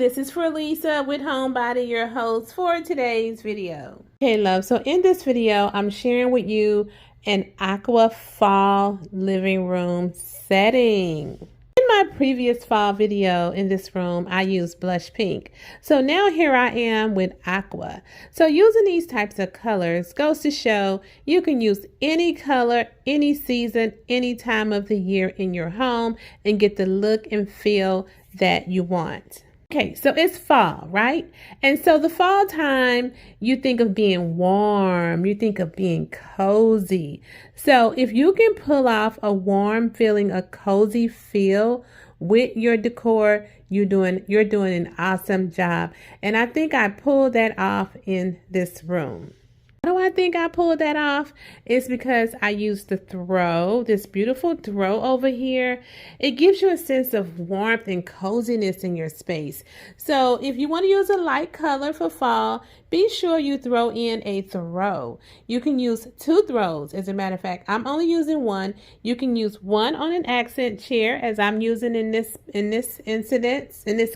this is for Lisa with Homebody, your host for today's video. Okay, love, so in this video, I'm sharing with you an Aqua fall living room setting. In my previous fall video in this room, I used blush pink. So now here I am with Aqua. So using these types of colors goes to show you can use any color, any season, any time of the year in your home and get the look and feel that you want. Okay, so it's fall, right? And so the fall time, you think of being warm, you think of being cozy. So if you can pull off a warm feeling, a cozy feel with your decor, you're doing an awesome job. And I think I pulled that off in this room. How do I think I pulled that off? It's because I used the throw, this beautiful throw over here. It gives you a sense of warmth and coziness in your space. So if you want to use a light color for fall, be sure you throw in a throw. You can use 2 throws. As a matter of fact, I'm only using 1. You can use 1 on an accent chair, as I'm using in this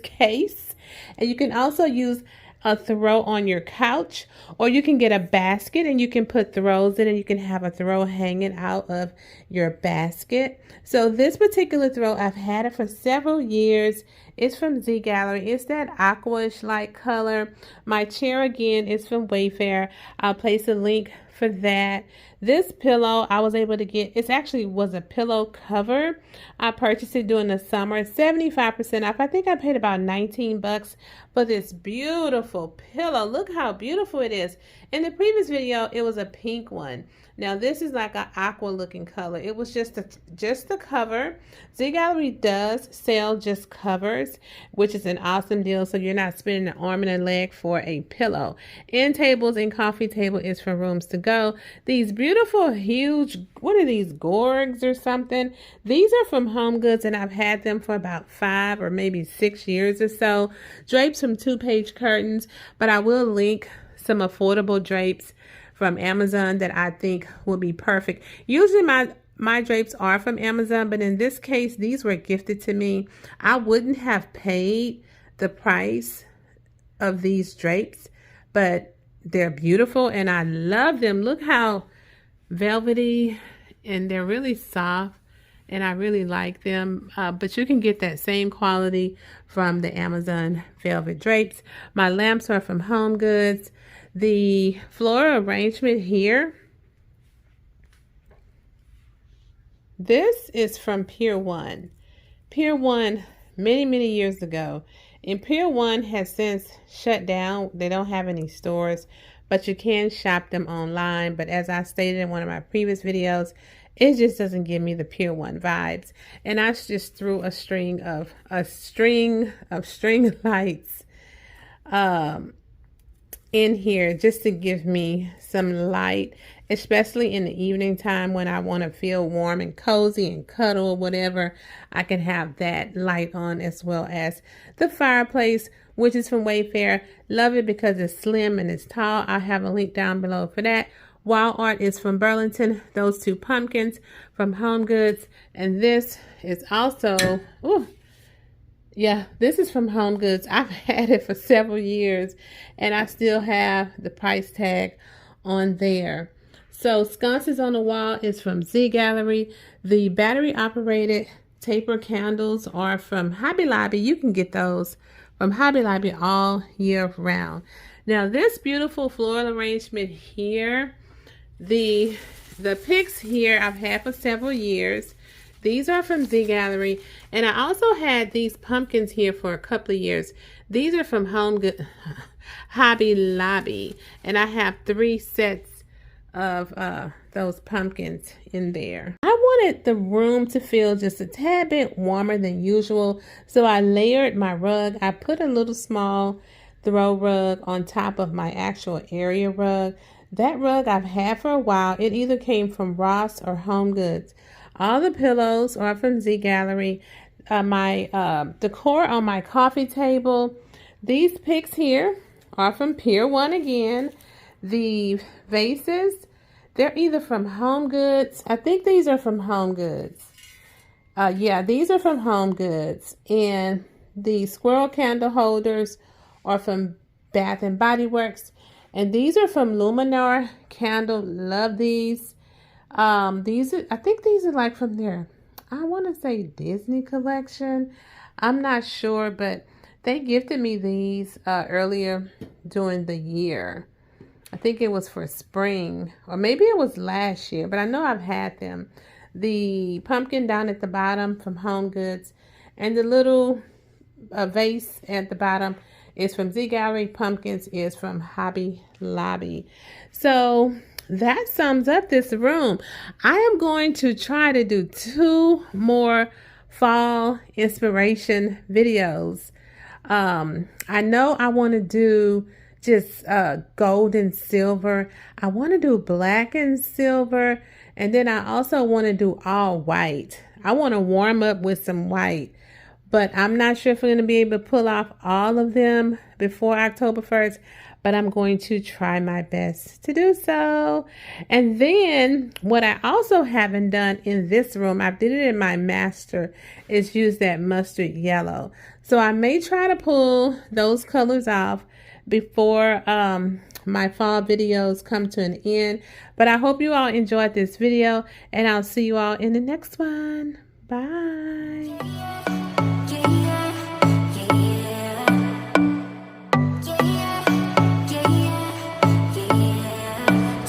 case. And you can also use a throw on your couch, or you can get a basket and you can put throws in and you can have a throw hanging out of your basket. So this particular throw, I've had it for several years. It's from Z Gallery. It's that aqua-ish light color. My chair again is from Wayfair. I'll place a link for that. This pillow I was able to get, it actually was a pillow cover. I purchased it during the summer, 75% off. I think I paid about 19 bucks for this beautiful pillow. Look how beautiful it is. In the previous video, it was a pink one. Now this is like an aqua looking color. It was just the cover. Z Gallery does sell just covers, which is an awesome deal. So you're not spending an arm and a leg for a pillow. End tables and coffee table is for rooms to go. These beautiful, huge, what are these, gorgs or something? These are from Home Goods and I've had them for about 5 or maybe 6 years or so. Drapes from 2-page curtains, but I will link some affordable drapes from Amazon that I think will be perfect. Usually my drapes are from Amazon, but in this case, these were gifted to me. I wouldn't have paid the price of these drapes, but they're beautiful and I love them. Look how velvety, and they're really soft, and I really like them. But you can get that same quality from the Amazon velvet drapes. My lamps are from Home Goods. The floral arrangement here, this is from Pier 1. Pier 1 many years ago. And Pier 1 has since shut down. They don't have any stores, but you can shop them online. But as I stated in one of my previous videos, it just doesn't give me the Pier 1 vibes. And I just threw a string of lights in here just to give me some light, especially in the evening time when I want to feel warm and cozy and cuddle or whatever. I can have that light on, as well as the fireplace, which is from Wayfair. Love it because it's slim and it's tall. I'll have a link down below for that. Wall art is from Burlington. Those 2 pumpkins from Home Goods. And this is also, yeah, this is from Home Goods. I've had it for several years and I still have the price tag on there. So sconces on the wall is from Z Gallery. The battery operated taper candles are from Hobby Lobby. You can get those from Hobby Lobby all year round. Now this beautiful floral arrangement here, the picks here I've had for several years. These are from Z Gallery, and I also had these pumpkins here for a couple of years. These are from Hobby Lobby, and I have 3 sets of those pumpkins in there. I wanted the room to feel just a tad bit warmer than usual, so I layered my rug. I put a little small throw rug on top of my actual area rug. That rug I've had for a while. It either came from Ross or Home Goods. All the pillows are from Z Gallery. My decor on my coffee table, these picks here are from Pier 1 again. The vases, they're either from Home Goods. I think these are from Home Goods. Yeah, these are from Home Goods. And The squirrel candle holders are from Bath and Body Works, and these are from Luminar Candle. Love these. I think these are like from their, I want to say Disney collection. I'm not sure, but they gifted me these earlier during the year. I think it was for spring, or maybe it was last year, but I know I've had them. The pumpkin down at the bottom from Home Goods, and the little vase at the bottom is from Z Gallery. Pumpkins is from Hobby Lobby. So that sums up this room. I am going to try to do 2 more fall inspiration videos. I know I want to do just gold and silver. I want to do black and silver, and then I also want to do all white. I want to warm up with some white, but I'm not sure if I'm going to be able to pull off all of them before October 1st, but I'm going to try my best to do so. And then what I also haven't done in this room, I did it in my master, is use that mustard yellow. So I may try to pull those colors off before my fall videos come to an end. But I hope you all enjoyed this video, and I'll see you all in the next one. Bye.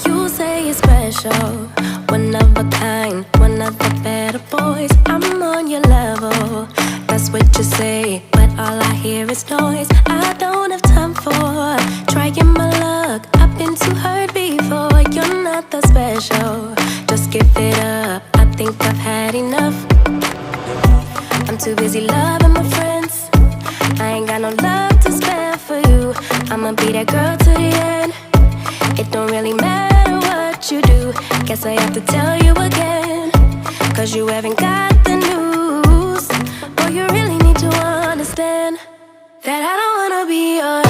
You say you're special, one of a kind, one of the better boys. I'm on your level, that's what you say, but all I hear is noise. I don't have time for trying my luck. I've been too hurt before. You're not that special, just give it up. I think I've had enough. I'm too busy loving my friends. I ain't got no love to spare for you. I'ma be that girl to the end. It don't really matter what you do. Guess I have to tell you again, 'cause you haven't got the news. Boy, you really need to understand that I don't wanna be your